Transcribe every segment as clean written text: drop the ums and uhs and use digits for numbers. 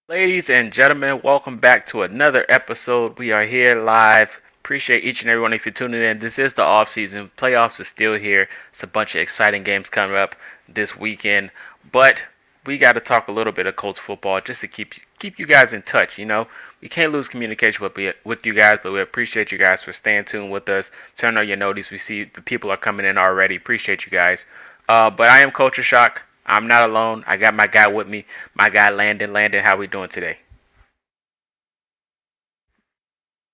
Ladies and gentlemen, welcome back to another episode. We are here live. Appreciate each and every one of you tuning in. This is the off season. Playoffs are still here. It's a bunch of exciting games coming up this weekend. But we got to talk a little bit of Colts football just to keep you guys in touch. We can't lose communication with you guys, but we appreciate you guys for staying tuned with us. Turn on your notice. We see the people are coming in already. Appreciate you guys. But I am Culture Shock. I'm not alone. I got my guy with me, my guy Landon. Landon, how we doing today?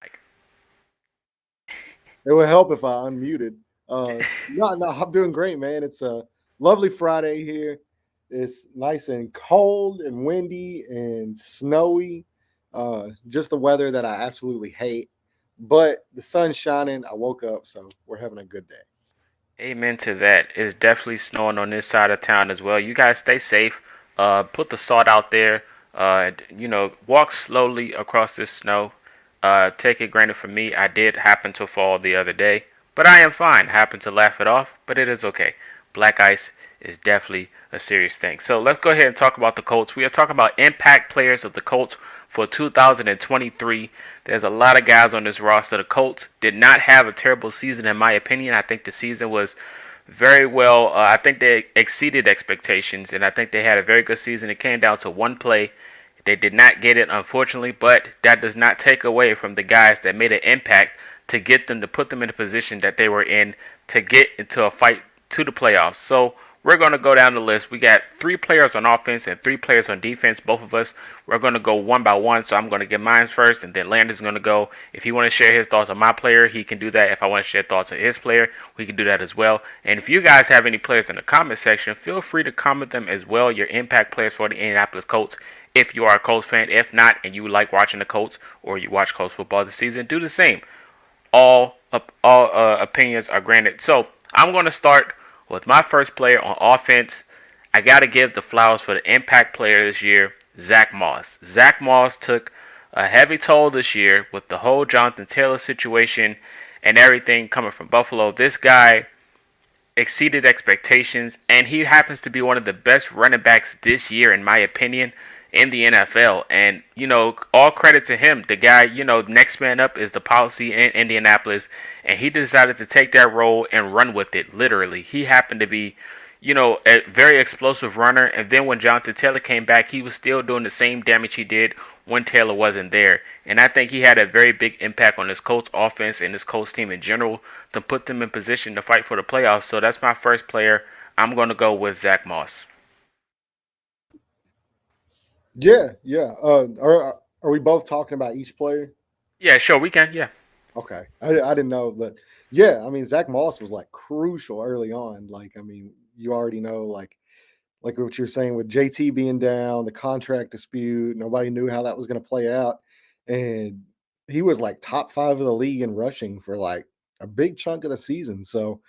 Like, It would help if I unmuted. No, I'm doing great, man. It's a lovely Friday here. It's nice and cold and windy and snowy. Just the weather that I absolutely hate. But the sun's shining. I woke up, so we're having a good day. amen to that. It's definitely snowing on this side of town as well. You guys stay safe. Put the salt out there. Walk slowly across this snow. Take it granted from me, I did happen to fall the other day, but I am fine. Happened to laugh it off, but it is okay. Black ice is definitely a serious thing. So let's go ahead and talk about the Colts. We are talking about impact players of the Colts for 2023. There's a lot of guys on this roster. The Colts did not have a terrible season, in my opinion. I think the season was very well. I think they exceeded expectations, and I think they had a very good season. It came down to one play. They did not get it, unfortunately, but that does not take away from the guys that made an impact to get them to put them in the position that they were in to get into a fight to the playoffs. So we're going to go down the list. We got three players on offense and three players on defense, both of us. We're going to go one by one. So I'm going to get mine first, and then Landon's going to go. If he want to share his thoughts on my player, he can do that. If I want to share thoughts on his player, we can do that as well. And if you guys have any players in the comment section, feel free to comment them as well. Your impact players for the Indianapolis Colts. If you are a Colts fan, if not, and you like watching the Colts or you watch Colts football this season, do the same. All opinions are granted. So I'm going to start with my first player on offense. I got to give the flowers for the impact player this year, Zach Moss. Zach Moss took a heavy toll this year with the whole Jonathan Taylor situation and everything coming from Buffalo. This guy exceeded expectations, and he happens to be one of the best running backs this year, in my opinion, in the NFL. And, all credit to him. The guy, next man up is the policy in Indianapolis, and he decided to take that role and run with it, literally. He happened to be, a very explosive runner, and then when Jonathan Taylor came back, he was still doing the same damage he did when Taylor wasn't there. And I think he had a very big impact on this Colts offense and this Colts team in general to put them in position to fight for the playoffs. So that's my first player. I'm going to go with Zach Moss. Yeah, yeah. Are we both talking about each player? Yeah, sure, we can. Yeah. Okay, I didn't know, but yeah, I mean Zach Moss was like crucial early on. Like, I mean, you already know, like what you're saying with JT being down, the contract dispute, nobody knew how that was going to play out. And he was like top five of the league in rushing for like a big chunk of the season. So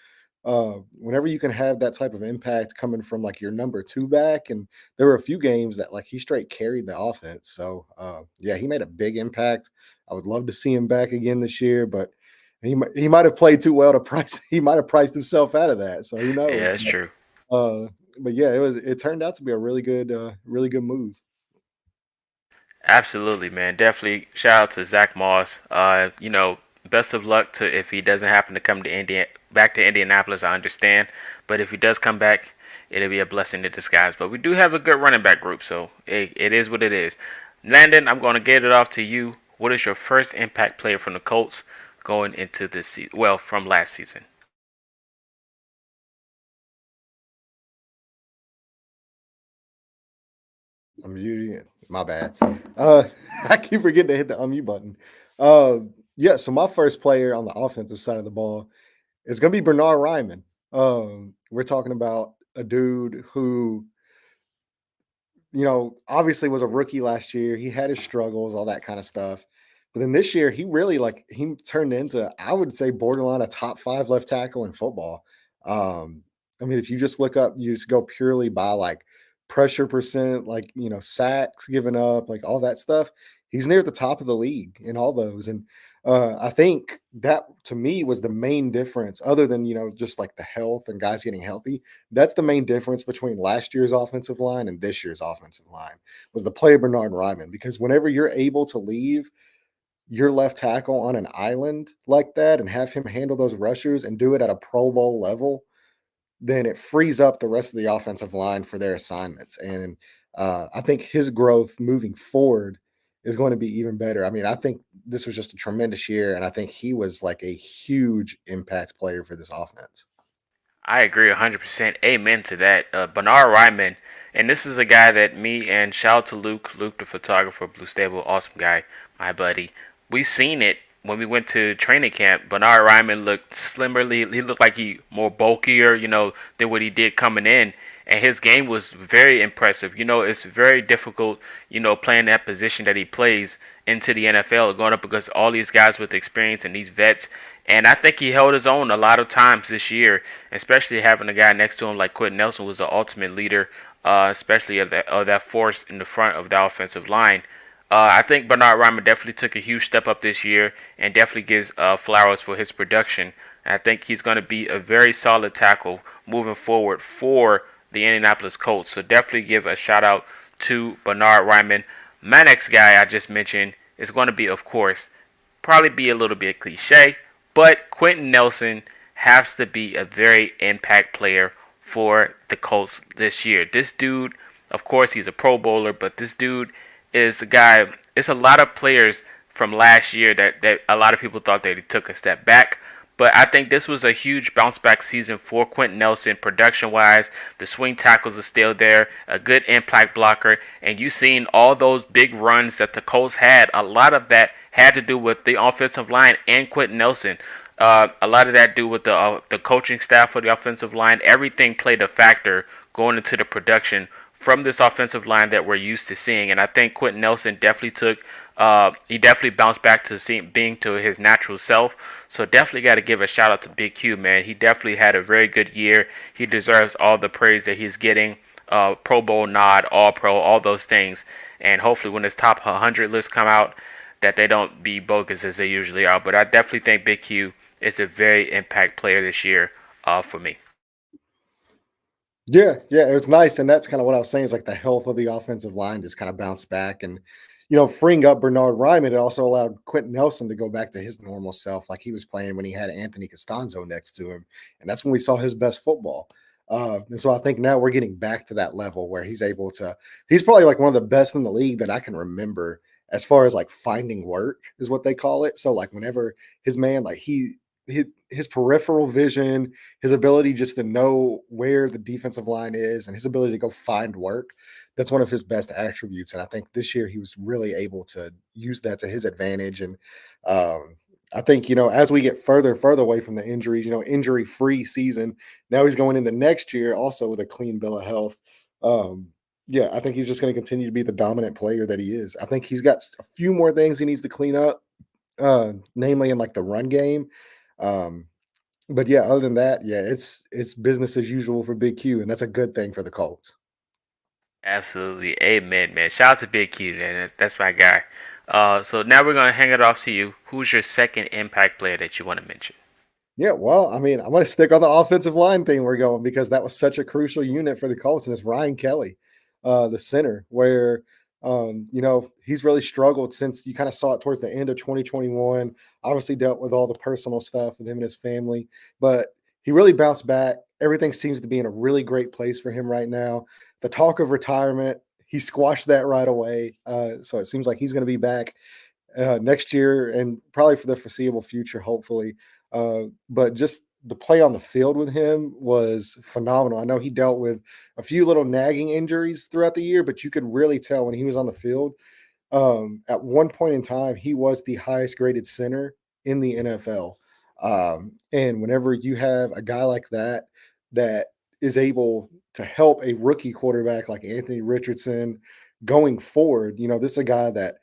whenever you can have that type of impact coming from like your number two back, and there were a few games that like he straight carried the offense. So yeah, he made a big impact. I would love to see him back again this year, but he might have played too well to price. He might have priced himself out of that. So who Yeah, knows? that's true. But yeah, it turned out to be a really good move. Absolutely, man. Definitely shout out to Zach Moss. Best of luck to if he doesn't happen to come to back to Indianapolis. I understand, but if he does come back, it'll be a blessing in disguise. But we do have a good running back group, so it is what it is. Landon, I'm going to get it off to you. What is your first impact player from the Colts going into this season? Well, from last season. I'm muting it. My bad. Uh, I keep forgetting to hit the unmute button. Uh, yeah, so my first player on the offensive side of the ball is going to be Bernard Ryman. We're talking about a dude who, obviously was a rookie last year. He had his struggles, all that kind of stuff. But then this year, he really he turned into, I would say, borderline a top five left tackle in football. I mean, if you just look up, you just go purely by like pressure percent, like sacks given up, like all that stuff. He's near the top of the league in all those. And I think that to me was the main difference, other than just like the health and guys getting healthy. That's the main difference between last year's offensive line and this year's offensive line was the play of Bernard Ryman. Because whenever you're able to leave your left tackle on an island like that and have him handle those rushers and do it at a Pro Bowl level, then it frees up the rest of the offensive line for their assignments. And I think his growth moving forward is going to be even better. I mean, I think this was just a tremendous year, and I think he was like a huge impact player for this offense. I agree 100%. Amen to that. Bernard Ryman, and this is a guy that me and shout out to Luke the photographer, Blue Stable, awesome guy, my buddy. We seen it when we went to training camp. Bernard Ryman looked slimmer. He looked like he more bulkier, than what he did coming in. And his game was very impressive. It's very difficult, playing that position that he plays into the NFL, going up against all these guys with experience and these vets. And I think he held his own a lot of times this year, especially having a guy next to him like Quentin Nelson was the ultimate leader, especially of that force in the front of the offensive line. I think Bernard Ryman definitely took a huge step up this year and definitely gives flowers for his production. And I think he's going to be a very solid tackle moving forward for the Indianapolis Colts. So definitely give a shout out to Bernard Ryman. My next guy I just mentioned is going to be, of course, probably be a little bit cliche, but Quentin Nelson has to be a very impact player for the Colts this year. This dude, of course, he's a Pro Bowler, but this dude is the guy. It's a lot of players from last year that a lot of people thought that he took a step back. But I think this was a huge bounce back season for Quentin Nelson, production wise. The swing tackles are still there, a good impact blocker, and you seen all those big runs that the Colts had. A lot of that had to do with the offensive line and Quentin Nelson. A lot of that do with the coaching staff for the offensive line. Everything played a factor going into the production from this offensive line that we're used to seeing. And I think Quentin Nelson definitely he definitely bounced back to being to his natural self. So definitely got to give a shout out to Big Q, man. He definitely had a very good year. He deserves all the praise that he's getting. Pro Bowl nod, All Pro, all those things. And hopefully when his top 100 lists come out, that they don't be bogus as they usually are. But I definitely think Big Q is a very impact player this year for me. Yeah, yeah, it was nice, and that's kind of what I was saying is like the health of the offensive line just kind of bounced back, and freeing up Bernard Ryman, it also allowed Quentin Nelson to go back to his normal self, like he was playing when he had Anthony Costanzo next to him, and that's when we saw his best football. And so I think now we're getting back to that level where he's able to. He's probably like one of the best in the league that I can remember as far as like finding work is what they call it. So like whenever his man like his peripheral vision, his ability just to know where the defensive line is, and his ability to go find work. That's one of his best attributes. And I think this year he was really able to use that to his advantage. And I think, as we get further and further away from the injuries, injury free season, now he's going into next year also with a clean bill of health. Um, yeah, I think he's just going to continue to be the dominant player that he is. I think he's got a few more things he needs to clean up, namely in like the run game. Um, but yeah, other than that, yeah, it's business as usual for Big Q, and that's a good thing for the Colts. Absolutely. Amen, man. Shout out to Big Q, man. That's my guy. So now we're going to hang it off to you. Who's your second impact player that you want to mention? Yeah, well, I mean, I'm going to stick on the offensive line thing we're going because that was such a crucial unit for the Colts, and it's Ryan Kelly, the center, where he's really struggled since you kind of saw it towards the end of 2021. Obviously, dealt with all the personal stuff with him and his family, but he really bounced back. Everything seems to be in a really great place for him right now. The talk of retirement, he squashed that right away. So it seems like he's going to be back next year and probably for the foreseeable future, hopefully. But just the play on the field with him was phenomenal. I know he dealt with a few little nagging injuries throughout the year, but you could really tell when he was on the field. At one point in time, he was the highest graded center in the NFL. And whenever you have a guy like that that is able to help a rookie quarterback like Anthony Richardson going forward, this is a guy that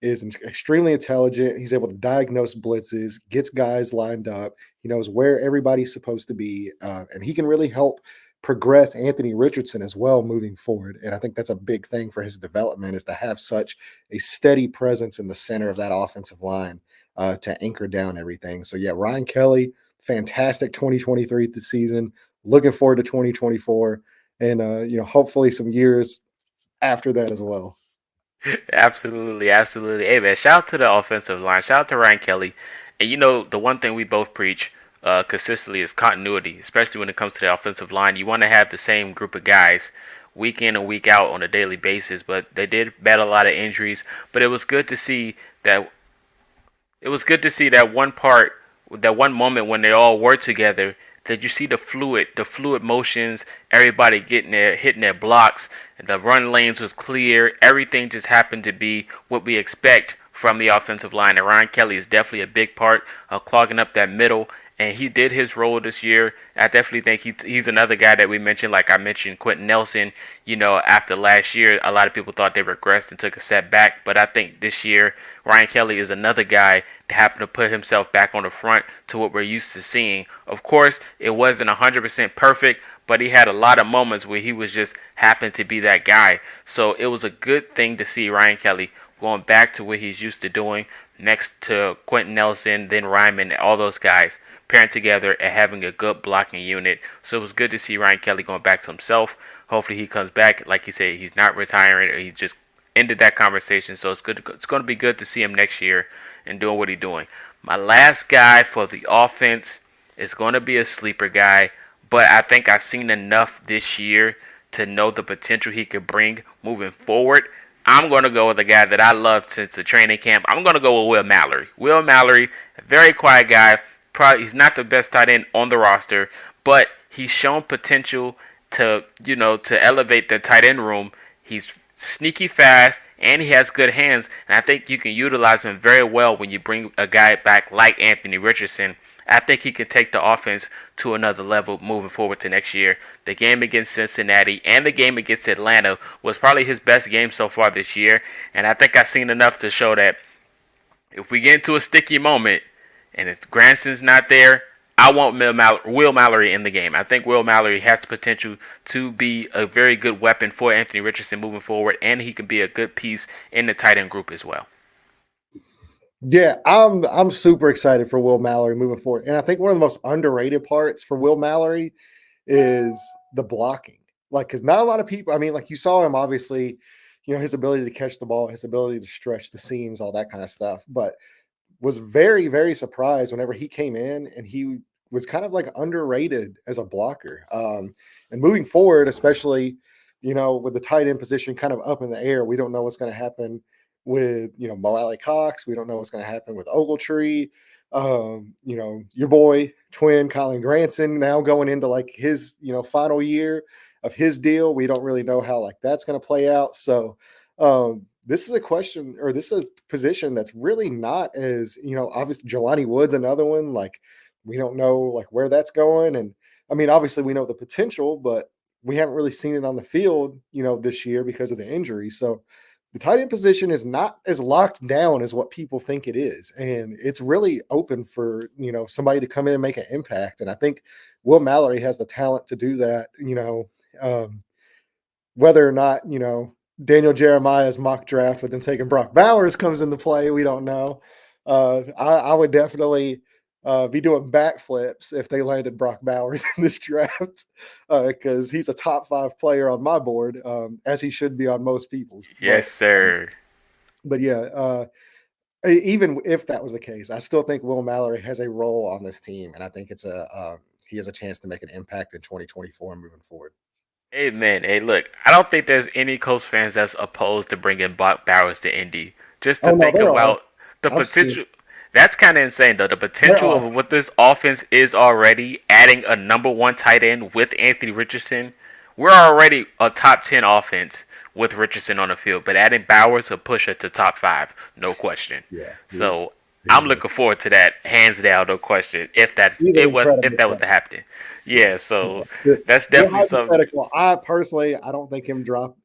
is extremely intelligent. He's able to diagnose blitzes, gets guys lined up. He knows where everybody's supposed to be, and he can really help progress Anthony Richardson as well moving forward. And I think that's a big thing for his development is to have such a steady presence in the center of that offensive line. to anchor down everything. So yeah, Ryan Kelly, fantastic 2023 season. Looking forward to 2024, and hopefully some years after that as well. Absolutely, absolutely. Hey man, shout out to the offensive line. Shout out to Ryan Kelly. And the one thing we both preach consistently is continuity, especially when it comes to the offensive line. You want to have the same group of guys week in and week out on a daily basis, but they did battle a lot of injuries. But that it was good to see that one part, that one moment when they all were together. That you see the fluid motions, everybody getting there, hitting their blocks. The run lanes was clear. Everything just happened to be what we expect from the offensive line. And Ryan Kelly is definitely a big part of clogging up that middle. And he did his role this year. I definitely think he's another guy that we mentioned. Like I mentioned, Quentin Nelson. After last year, a lot of people thought they regressed and took a step back. But I think this year, Ryan Kelly is another guy that happened to put himself back on the front to what we're used to seeing. Of course, it wasn't 100% perfect, but he had a lot of moments where he was just happened to be that guy. So it was a good thing to see Ryan Kelly going back to what he's used to doing next to Quentin Nelson, then Ryman, all those guys pairing together and having a good blocking unit. So it was good to see Ryan Kelly going back to himself. Hopefully he comes back. Like you said, he's not retiring or he just ended that conversation. So it's going to be good to see him next year and doing what he's doing. My last guy for the offense is going to be a sleeper guy, but I think I've seen enough this year to know the potential he could bring moving forward. I'm going to go with a guy that I loved since the training camp. I'm going to go with Will Mallory. Will Mallory, a very quiet guy. Probably he's not the best tight end on the roster, but he's shown potential to elevate the tight end room. He's sneaky fast and he has good hands, and I think you can utilize him very well when you bring a guy back like Anthony Richardson. I think he can take the offense to another level moving forward to next year. The game against Cincinnati and the game against Atlanta was probably his best game so far this year, and I think I've seen enough to show that if we get into a sticky moment and if Granson's not there, I want Will Mallory in the game. I think Will Mallory has the potential to be a very good weapon for Anthony Richardson moving forward, and he can be a good piece in the tight end group as well. Yeah, I'm super excited for Will Mallory moving forward. And I think one of the most underrated parts for Will Mallory is the blocking. Like, because not a lot of people, I mean, like you saw him obviously, his ability to catch the ball, his ability to stretch the seams, all that kind of stuff. But was very, very surprised whenever he came in and he was kind of like underrated as a blocker. And moving forward, especially, with the tight end position kind of up in the air, we don't know what's going to happen with, Mo Alley Cox. We don't know what's going to happen with Ogletree. Your boy, twin Colin Granson now going into like his, final year of his deal. We don't really know how like that's going to play out. So, this is a question or this is a position that's really not as, obviously Jelani Wood's another one. Like we don't know like where that's going. And I mean, obviously we know the potential, but we haven't really seen it on the field, this year because of the injury. So the tight end position is not as locked down as what people think it is. And it's really open for, somebody to come in and make an impact. And I think Will Mallory has the talent to do that, whether or not, Daniel Jeremiah's mock draft with them taking Brock Bowers comes into play, we don't know. I would definitely be doing backflips if they landed Brock Bowers in this draft because he's a top 5 player on my board, as he should be on most people's. Yes, sir. But yeah, even if that was the case, I still think Will Mallory has a role on this team, and I think he has a chance to make an impact in 2024 and moving forward. Hey man, hey look, I don't think there's any Colts fans that's opposed to bringing Brock Bowers to Indy. Just to Oh no, think there are. about the I've seen potential. That's kind of insane though. The there potential are. of what this offense is already, adding a number one tight end with Anthony Richardson. We're already a top 10 offense with Richardson on the field, but adding Bowers will push us to top 5, no question. Yeah, So I'm looking forward to that, hands down, no question. he's an If incredible that was to player. happen, yeah. So The, that's the definitely something. hypothetical. I personally, I don't think him drop.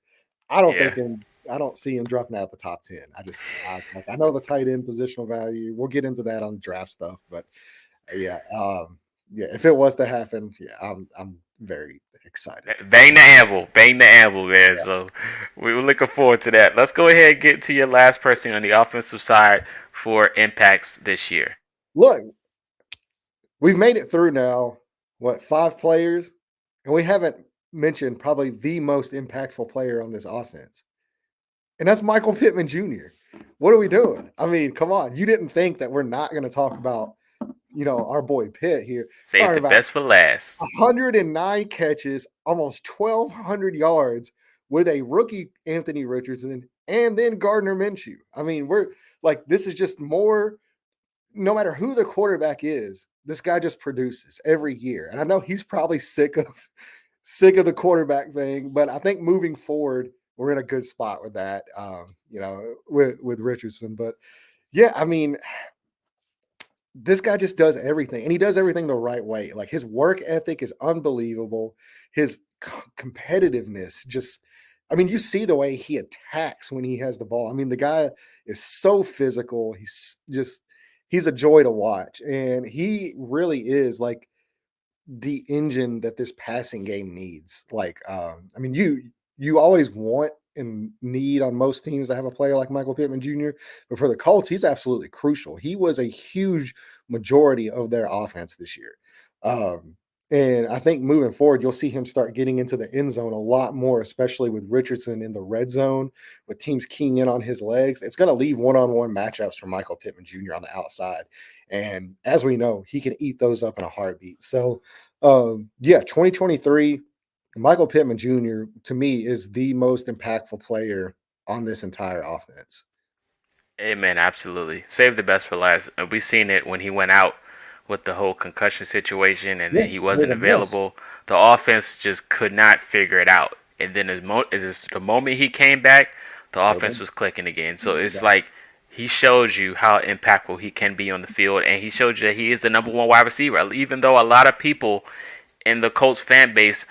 I don't Yeah. think him. I don't see him dropping out the top 10. I know the tight end positional value. We'll get into that on draft stuff, but yeah, yeah. If it was to happen, yeah, I'm very excited. Bang the anvil, man. So we were looking forward to that. Let's go ahead and get to your last person on the offensive side for impacts this year. Look, we've made it through now, what, 5 players? And we haven't mentioned probably the most impactful player on this offense. And that's Michael Pittman Jr. What are we doing? I mean, come on. You didn't think that we're not going to talk about, our boy Pitt here. Save Talking the about best for last. 109 catches, almost 1,200 yards with a rookie Anthony Richardson and then Gardner Minshew. I mean, we're like, this is just more, no matter who the quarterback is, this guy just produces every year. And I know he's probably sick of the quarterback thing, but I think moving forward, we're in a good spot with that, with Richardson. But yeah, I mean, this guy just does everything, and he does everything the right way. Like his work ethic is unbelievable. His competitiveness just, I mean, you see the way he attacks when he has the ball. I mean, the guy is so physical. He's a joy to watch. And he really is like the engine that this passing game needs. Like, I mean, you always want and need on most teams to have a player like Michael Pittman Jr. But for the Colts, he's absolutely crucial. He was a huge majority of their offense this year. Um, and I think moving forward, you'll see him start getting into the end zone a lot more, especially with Richardson in the red zone, with teams keying in on his legs. It's going to leave one-on-one matchups for Michael Pittman Jr. on the outside. And as we know, he can eat those up in a heartbeat. So, yeah, 2023, Michael Pittman Jr. to me is the most impactful player on this entire offense. Amen. Absolutely. Save the best for last. We seen it when he went out with the whole concussion situation, and Yeah, then it he was wasn't a mess. available. The offense just could not figure it out. And then the moment he came back, the offense Everybody, was clicking again. So it's yeah, like he showed you how impactful he can be on the field, and he showed you that he is the number one wide receiver. Even though a lot of people in the Colts fan base,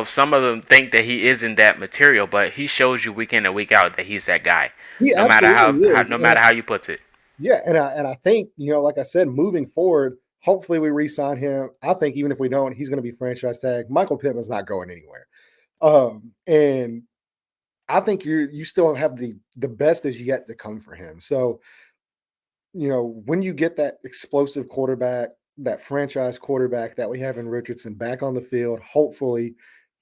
some of them think that he isn't that material, but he shows you week in and week out that he's that guy. he No matter absolutely is. no matter how you put it. Yeah, and I think, like I said, moving forward, hopefully we re-sign him. I think even if we don't, he's going to be franchise tag. Michael Pittman's not going anywhere. And I think you still have the best is yet to come for him. So, when you get that explosive quarterback, that franchise quarterback that we have in Richardson back on the field, hopefully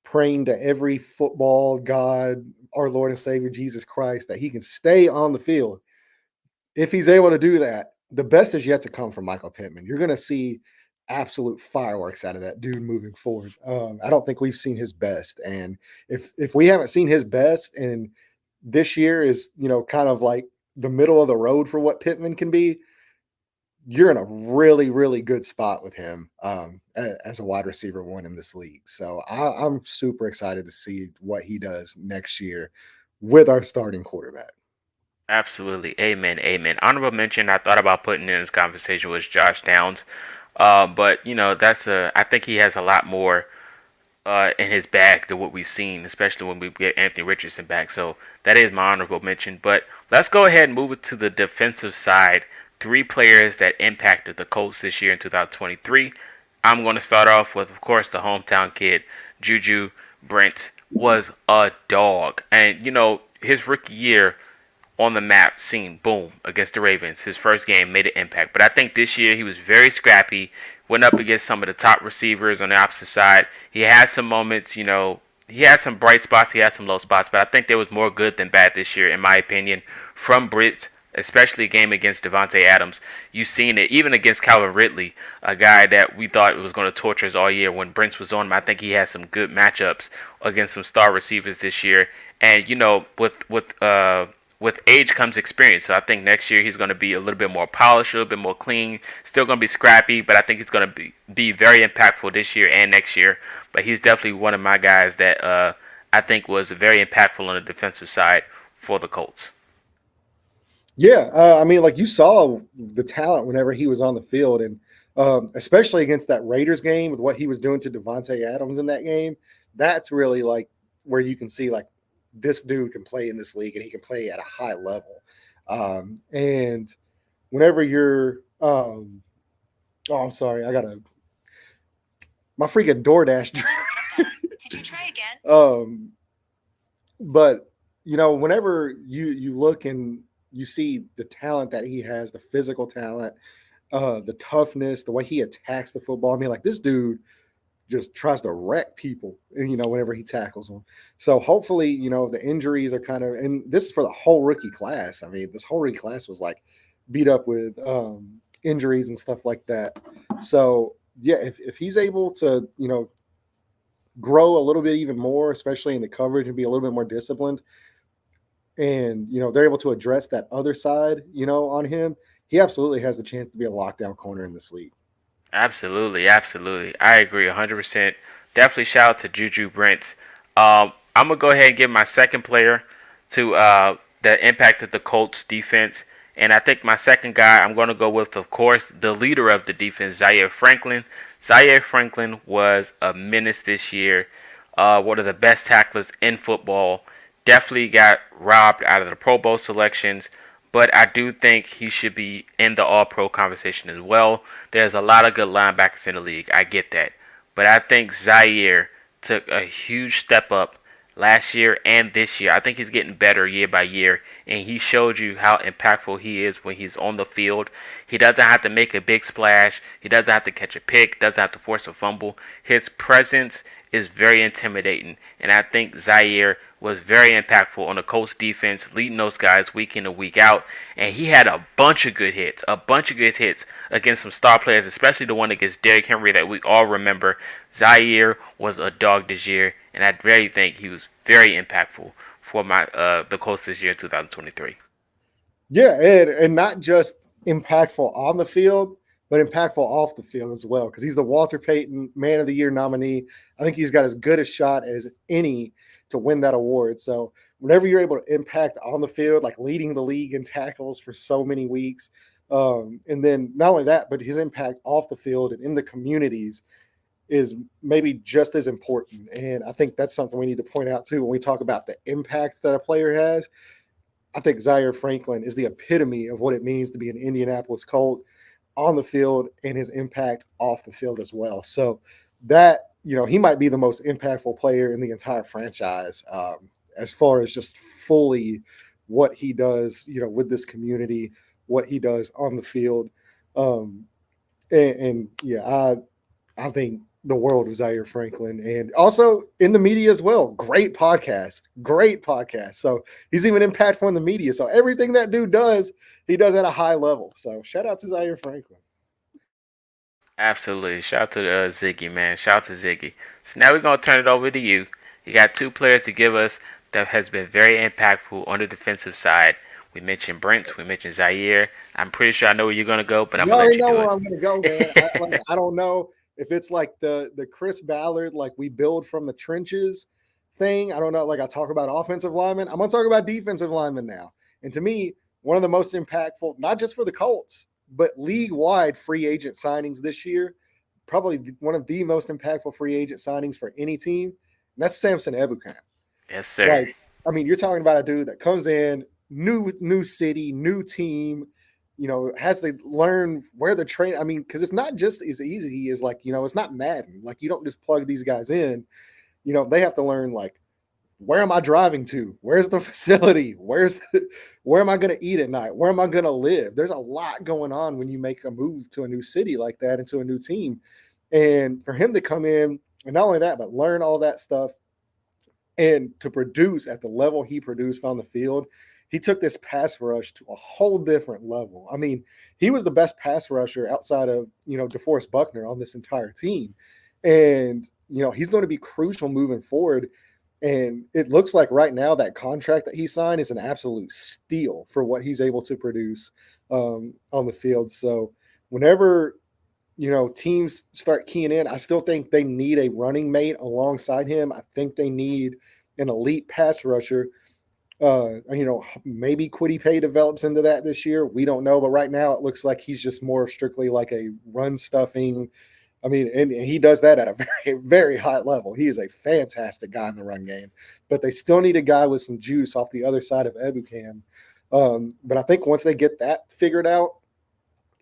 praying to every football god, our Lord and Savior Jesus Christ, that he can stay on the field. If he's able to do that, the best is yet to come from Michael Pittman. You're going to see absolute fireworks out of that dude moving forward. I don't think we've seen his best, and if we haven't seen his best, and this year is kind of like the middle of the road for what Pittman can be, you're in a really, really good spot with him as a wide receiver one in this league. So I'm super excited to see what he does next year with our starting quarterback. Absolutely. Amen. Amen. Honorable mention I thought about putting in this conversation was Josh Downs. But I think he has a lot more in his bag than what we've seen, especially when we get Anthony Richardson back. So that is my honorable mention. But let's go ahead and move it to the defensive side. 3 players that impacted the Colts this year in 2023. I'm going to start off with, of course, the hometown kid, Juju Brent was a dog. And, his rookie year on the map scene, boom, against the Ravens. His first game made an impact. But I think this year he was very scrappy, went up against some of the top receivers on the opposite side. He had some moments, he had some bright spots, he had some low spots, but I think there was more good than bad this year, in my opinion, from Brits, especially a game against Devontae Adams. You've seen it, even against Calvin Ridley, a guy that we thought was going to torture us all year. When Brents was on him, I think he had some good matchups against some star receivers this year. And, with age comes experience. So I think next year he's going to be a little bit more polished, a little bit more clean. Still going to be scrappy, but I think he's going to be very impactful this year and next year. But he's definitely one of my guys that I think was very impactful on the defensive side for the Colts. Yeah, I mean, like you saw the talent whenever he was on the field, and especially against that Raiders game with what he was doing to Devontae Adams in that game. That's really like where you can see like this dude can play in this league and he can play at a high level. And whenever you're, oh, I'm sorry, I got my freaking DoorDash. Could you try again? But whenever you look and you see the talent that he has, the physical talent, the toughness, the way he attacks the football. I mean, like this dude just tries to wreck people, whenever he tackles them. So hopefully, the injuries are kind of, and this is for the whole rookie class. I mean, this whole rookie class was like beat up with injuries and stuff like that. So yeah, if he's able to, grow a little bit even more, especially in the coverage and be a little bit more disciplined, and they're able to address that other side, on him, he absolutely has the chance to be a lockdown corner in this league. Absolutely, absolutely. I agree 100%. Definitely shout out to Juju Brents. I'm going to go ahead and give my second player to that impacted the Colts defense. And I think my second guy, I'm going to go with, of course, the leader of the defense, Zaire Franklin. Zaire Franklin was a menace this year. One of the best tacklers in football. Definitely got robbed out of the Pro Bowl selections, but I do think he should be in the All Pro conversation as well. There's a lot of good linebackers in the league. I get that. But I think Zaire took a huge step up last year and this year. I think he's getting better year by year, and he showed you how impactful he is when he's on the field. He doesn't have to make a big splash. He doesn't have to catch a pick. Doesn't have to force a fumble. His presence is very intimidating, and I think Zaire was very impactful on the Colts defense, leading those guys week in and week out. And he had a bunch of good hits against some star players, especially the one against Derrick Henry that we all remember. Zaire was a dog this year, and I really think he was very impactful for the Colts this year, 2023. Yeah, and not just impactful on the field, but impactful off the field as well, because he's the Walter Payton Man of the Year nominee. I think he's got as good a shot as any to win that award. So whenever you're able to impact on the field, like leading the league in tackles for so many weeks, and then not only that, but his impact off the field and in the communities is maybe just as important. And I think that's something we need to point out too when we talk about the impact that a player has. I think Zaire Franklin is the epitome of what it means to be an Indianapolis Colt on the field and his impact off the field as well. So that, he might be the most impactful player in the entire franchise, as far as just fully what he does, with this community, what he does on the field. Um, and yeah, I think the world of Zaire Franklin, and also in the media as well. Great podcast, great podcast. So he's even impactful in the media. So everything that dude does, he does at a high level. So shout out to Zaire Franklin. Absolutely. Shout out to Ziggy, man. Shout out to Ziggy. So now we're going to turn it over to you. You got two players to give us that has been very impactful on the defensive side. We mentioned Brent. We mentioned Zaire. I'm pretty sure I know where you're going to go, but I'm You going to let already you know do where it. I'm going to go, man. I don't know if it's like the Chris Ballard, like we build from the trenches thing. I don't know. Like I talk about offensive linemen, I'm going to talk about defensive linemen now. And to me, one of the most impactful, not just for the Colts, but league wide free agent signings this year, probably one of the most impactful free agent signings for any team. And that's Samson Ebukam. Yes, sir. Like, I mean, you're talking about a dude that comes in, new city, new team, has to learn where the train. I mean, because it's not just as easy as like, it's not Madden. Like, you don't just plug these guys in. They have to learn like, where am I driving to? Where's the facility? Where am I going to eat at night? Where am I going to live? There's a lot going on when you make a move to a new city like that, into a new team. And for him to come in, and not only that, but learn all that stuff and to produce at the level he produced on the field, he took this pass rush to a whole different level. I mean, he was the best pass rusher outside of, DeForest Buckner on this entire team. And, he's going to be crucial moving forward. And it looks like right now that contract that he signed is an absolute steal for what he's able to produce on the field. So whenever, teams start keying in, I still think they need a running mate alongside him. I think they need an elite pass rusher. Maybe Quiddy Pay develops into that this year. We don't know. But right now it looks like he's just more strictly like a run stuffing. I mean, and he does that at a very, very high level. He is a fantastic guy in the run game. But they still need a guy with some juice off the other side of Ebukam. But I think once they get that figured out,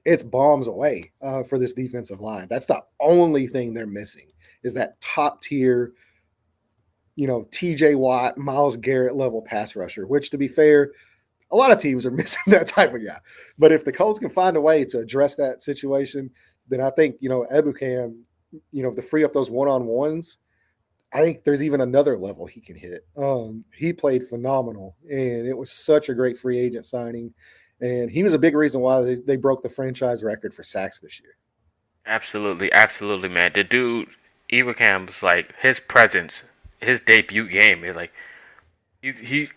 it's bombs away for this defensive line. That's the only thing they're missing is that top tier, TJ Watt, Miles Garrett level pass rusher, which to be fair, A lot of teams are missing that type of guy. But if the Colts can find a way to address that situation, then I think Ebukam, to free up those one on ones, I think there's even another level he can hit. He played phenomenal, and it was such a great free agent signing. And he was a big reason why they broke the franchise record for sacks this year. Absolutely, absolutely, man. The dude, Ibrahim's like his presence, his debut game is like he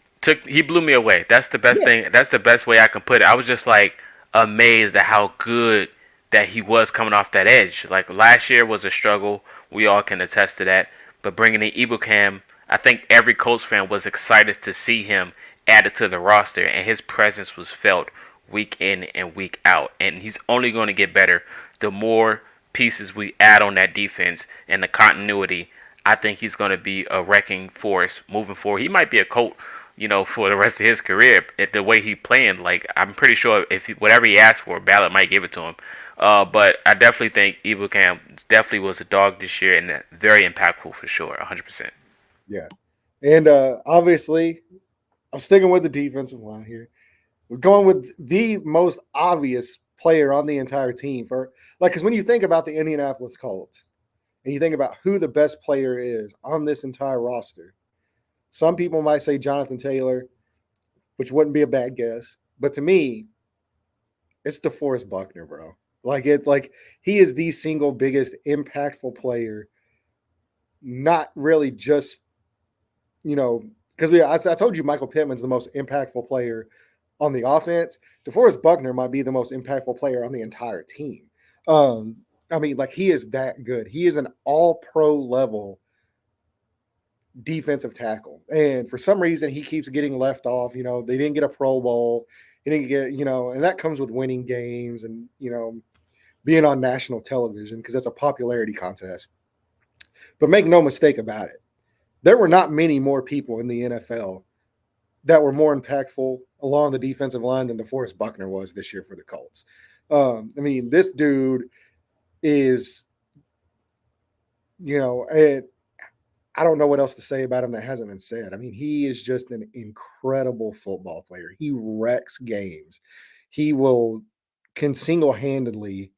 blew me away. That's the best Yeah, thing. That's the best way I can put it. I was just like amazed at how good that he was coming off that edge. Like last year was a struggle. We all can attest to that. But bringing in Ibukam, I think every Colts fan was excited to see him added to the roster, and his presence was felt week in and week out. And he's only going to get better the more pieces we add on that defense and the continuity. I think he's going to be a wrecking force moving forward. He might be a Colt, for the rest of his career. The way he playing, like I'm pretty sure if whatever he asked for, Ballard might give it to him. But I definitely think Ibukam definitely was a dog this year and very impactful for sure, 100%. yeah. And obviously, I'm sticking with the defensive line here. We're going with the most obvious player on the entire team for because when you think about the Indianapolis Colts and you think about who the best player is on this entire roster, some people might say Jonathan Taylor, which wouldn't be a bad guess. But to me, it's DeForest Buckner, bro. Like he is the single biggest impactful player, not really just, because I told you Michael Pittman's the most impactful player on the offense. DeForest Buckner might be the most impactful player on the entire team. Um, I mean, like he is that good. He is an all pro level defensive tackle. And for some reason, he keeps getting left off. They didn't get a Pro Bowl. He didn't get, and that comes with winning games and, being on national television because that's a popularity contest. But make no mistake about it, there were not many more people in the NFL that were more impactful along the defensive line than DeForest Buckner was this year for the Colts. I mean, this dude is, it, I don't know what else to say about him that hasn't been said. I mean, he is just an incredible football player. He wrecks games. He can single-handedly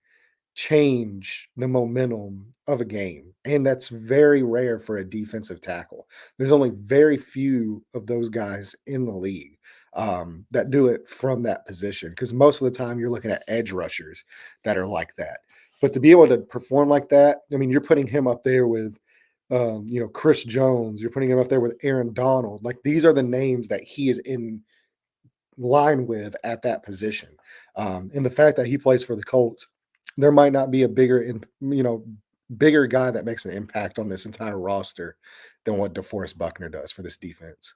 change the momentum of a game. And that's very rare for a defensive tackle. There's only very few of those guys in the league that do it from that position because most of the time you're looking at edge rushers that are like that. But to be able to perform like that, I mean, you're putting him up there with, Chris Jones. You're putting him up there with Aaron Donald. Like these are the names that he is in line with at that position. And the fact that he plays for the Colts, there might not be a bigger guy that makes an impact on this entire roster than what DeForest Buckner does for this defense.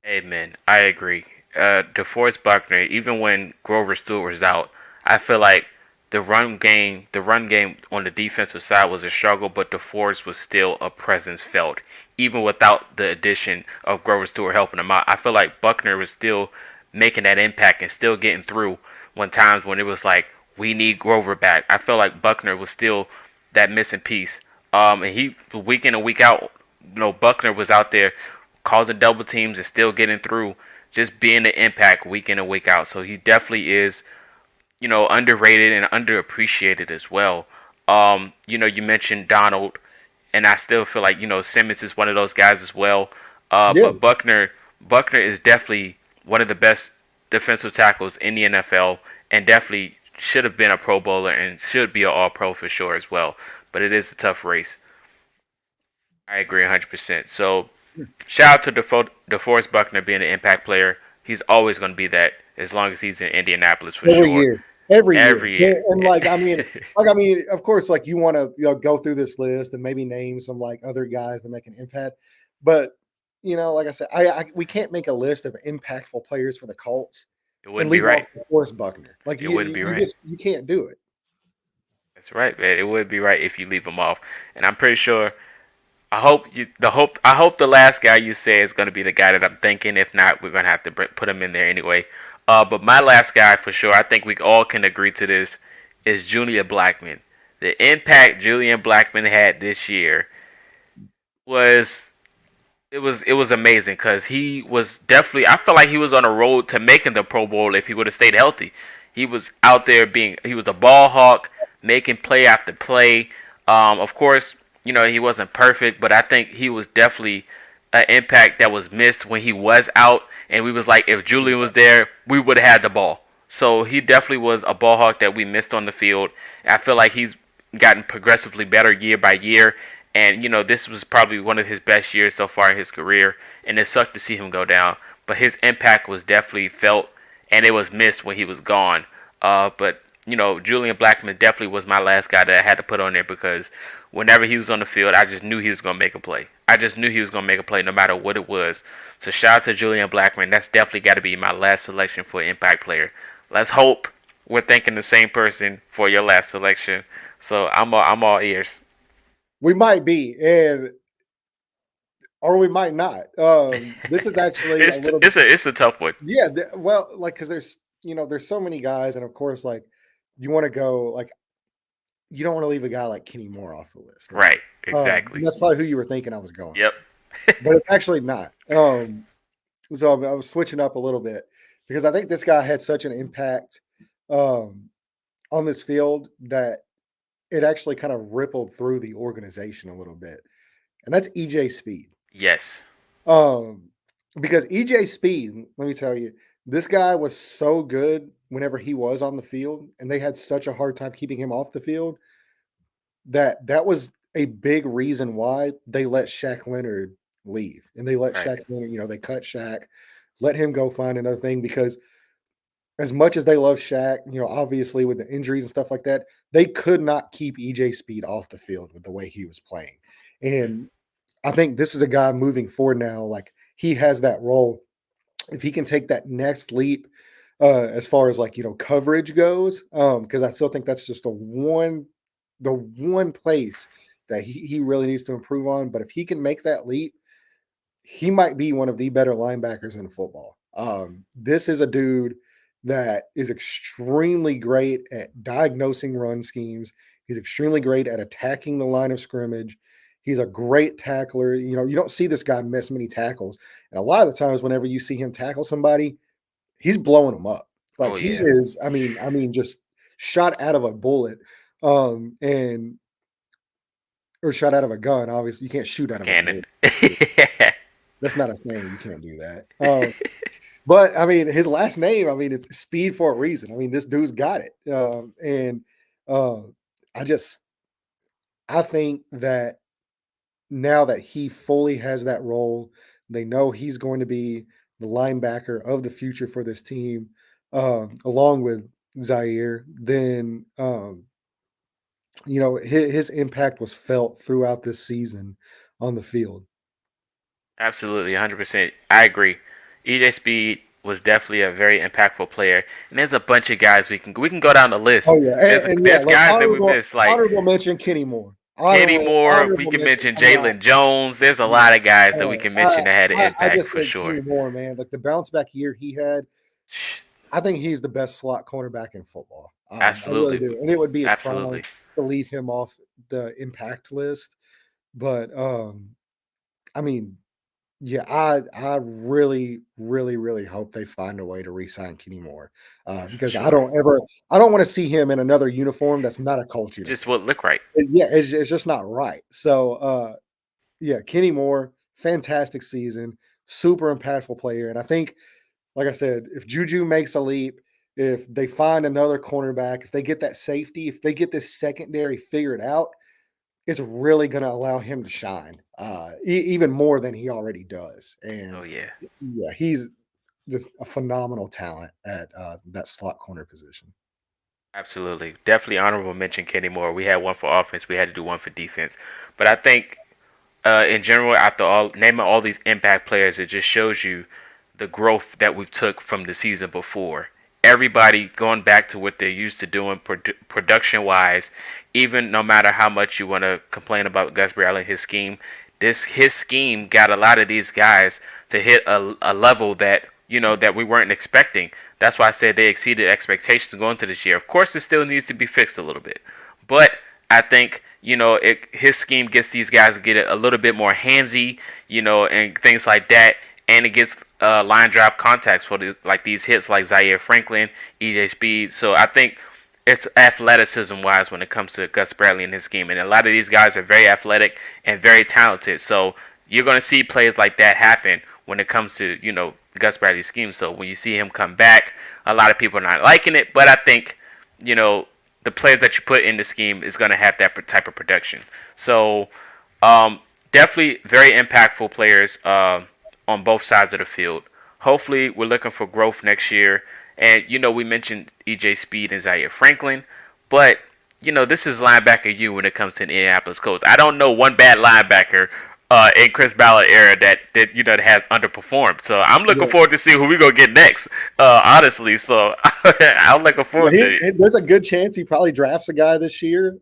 Amen. I agree. DeForest Buckner, even when Grover Stewart was out, I feel like the run game on the defensive side was a struggle, but DeForest was still a presence felt, even without the addition of Grover Stewart helping him out. I feel like Buckner was still making that impact and still getting through when times when it was like we need Grover back. I feel like Buckner was still that missing piece. And he week in and week out, Buckner was out there causing double teams and still getting through, just being the impact week in and week out. So he definitely is, underrated and underappreciated as well. You mentioned Donald, and I still feel like Simmons is one of those guys as well. Yeah, But Buckner is definitely one of the best defensive tackles in the NFL, and definitely should have been a Pro Bowler and should be an All Pro for sure as well. But it is a tough race. I agree 100%. So shout out to DeForest Buckner being an impact player. He's always going to be that as long as he's in Indianapolis for every sure. year. Every year. Every Yeah, year. and of course, like you want to go through this list and maybe name some like other guys that make an impact. But like I said, we can't make a list of impactful players for the Colts It and wouldn't be leave off right. DeForest Buckner. Like It wouldn't be you right. just you can't do it. That's right, man. It would be right if you leave him off. And I'm pretty sure. I hope the last guy you say is going to be the guy that I'm thinking. If not, we're going to have to put him in there anyway. But my last guy for sure, I think we all can agree to this, is Julian Blackman. The impact Julian Blackman had this year was It was amazing because he was definitely. I felt like he was on a road to making the Pro Bowl if he would have stayed healthy. He was out there being. He was a ball hawk, making play after play. Of course, he wasn't perfect, but I think he was definitely an impact that was missed when he was out. And we was like, if Julian was there, we would have had the ball. So he definitely was a ball hawk that we missed on the field. I feel like he's gotten progressively better year by year. And this was probably one of his best years so far in his career, and it sucked to see him go down. But his impact was definitely felt, and it was missed when he was gone. But Julian Blackman definitely was my last guy that I had to put on there because whenever he was on the field, I just knew he was gonna make a play. I just knew he was gonna make a play no matter what it was. So shout out to Julian Blackman. That's definitely got to be my last selection for impact player. Let's hope we're thinking the same person for your last selection. So I'm all ears. We might be, and or we might not. This is actually a it's little, it's a it's a tough one. yeah. Well, like because there's so many guys, and of course, like you want to go like you don't want to leave a guy like Kenny Moore off the list, right? Right. Exactly. That's probably who you were thinking I was going, Yep. but it's actually not. So I was switching up a little bit because I think this guy had such an impact um, on this field that it actually kind of rippled through the organization a little bit, and that's EJ Speed. Yes. Um, because EJ Speed, let me tell you, this guy was so good whenever he was on the field, and they had such a hard time keeping him off the field that was a big reason why they let Shaq Leonard leave, and they let Right. Shaq Leonard, they cut Shaq, let him go find another thing because as much as they love Shaq, obviously with the injuries and stuff like that, they could not keep EJ Speed off the field with the way he was playing. Mhm. And I think this is a guy moving forward now. Like he has that role. If he can take that next leap, as far as like coverage goes, because I still think that's just the one place that he really needs to improve on. But if he can make that leap, he might be one of the better linebackers in football. This is a dude that is extremely great at diagnosing run schemes. He's extremely great at attacking the line of scrimmage. He's a great tackler. You don't see this guy miss many tackles. And a lot of the times, whenever you see him tackle somebody, he's blowing them up. Like Oh he yeah. is, I mean, just shot out of a bullet. And or shot out of a gun. Obviously, you can't shoot out of a Cannon. bullet. That's not a thing. You can't do that. But I mean, his last name, I mean, it's Speed for a reason. I mean, this dude's got it. And uh, I just, I think that now that he fully has that role, they know he's going to be the linebacker of the future for this team, along with Zaire. Then, his impact was felt throughout this season on the field. Absolutely, 100%. I agree. EJ Speed was definitely a very impactful player, and there's a bunch of guys we can go down the list. Oh yeah, There's and yeah, there's like guys that we honorable missed like honorable mention Kenny Moore. Kenny Honorable Moore. We honorable can mention. mention I'm not. Jalen Jones. There's a Yeah. lot of guys that we can I, mention that had an I impact just for think sure. Kenny Moore, man, like the bounce back year he had, I think he's the best slot cornerback in football. I really Absolutely, do, and it would be a crime absolutely. to leave him off the impact list. But I mean, yeah, I really, really, really hope they find a way to re-sign Kenny Moore For because sure. I don't want to see him in another uniform that's not a Colts Just uniform. what look right. Yeah, it's just not right. So yeah, Kenny Moore, fantastic season, super impactful player, and I think, like I said, if Juju makes a leap, if they find another cornerback, if they get that safety, if they get this secondary figured out, it's really going to allow him to shine even more than he already does. Oh And yeah. yeah, he's just a phenomenal talent at that slot corner position. Absolutely. Definitely honorable mention Kenny Moore. We had one for offense. We had to do one for defense. But I think in general, after all naming all these impact players, it just shows you the growth that we've took from the season before. Everybody going back to what they're used to doing production wise. Even no matter how much you want to complain about Gus Bradley, his scheme, this his scheme got a lot of these guys to hit a level that that we weren't expecting. That's why I said they exceeded expectations going into this year. Of course, it still needs to be fixed a little bit, but I think his scheme gets these guys to get a little bit more handsy, and things like that, and it gets line drive contacts for these hits like Zaire Franklin, EJ Speed. So I think it's athleticism wise when it comes to Gus Bradley and his scheme, and a lot of these guys are very athletic and very talented. So you're going to see plays like that happen when it comes to Gus Bradley's scheme. So when you see him come back, a lot of people are not liking it, but I think you know the players that you put in the scheme is going to have that type of production. So definitely very impactful players on both sides of the field. Hopefully, we're looking for growth next year. And we mentioned EJ Speed and Zaire Franklin, but this is linebacker you when it comes to the Indianapolis Colts. I don't know one bad linebacker in Chris Ballard era that has underperformed. So I'm looking Yeah. forward to see who we gonna get next. Honestly, so I'm looking Yeah, forward to it. there's a good chance he probably drafts a guy this year,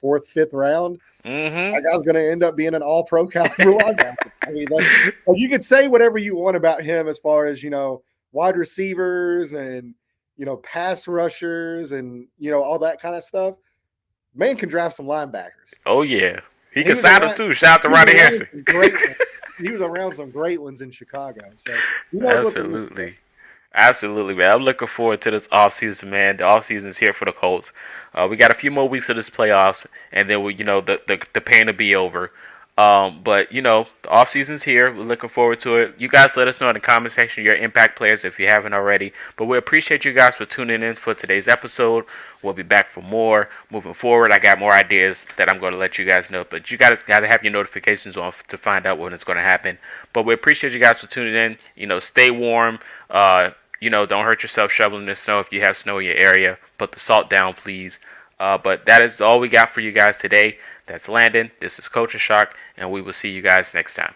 fourth, fifth round. Hmm. That guy's going to end up being an all-pro caliber linebacker. I mean, you could say whatever you want about him as far as wide receivers and pass rushers and all that kind of stuff. Man can draft some linebackers. Oh yeah, he And he can was sign them around. too. Shout out to He was Ronnie around Harrison. some great. He was around some great ones in Chicago, so he knows what to look for. Absolutely. Absolutely, man. I'm looking forward to this offseason, man. The offseason is here for the Colts. We got a few more weeks of this playoffs, and then the pain will be over. But the offseason's here. We're looking forward to it. You guys let us know in the comment section your impact players if you haven't already. But we appreciate you guys for tuning in for today's episode. We'll be back for more moving forward. I got more ideas that I'm going to let you guys know, but you guys got to have your notifications on to find out when it's going to happen. But we appreciate you guys for tuning in. Stay warm. Don't hurt yourself shoveling the snow if you have snow in your area. Put the salt down, please. But that is all we got for you guys today. That's Landon. This is Culture Shock, and we will see you guys next time.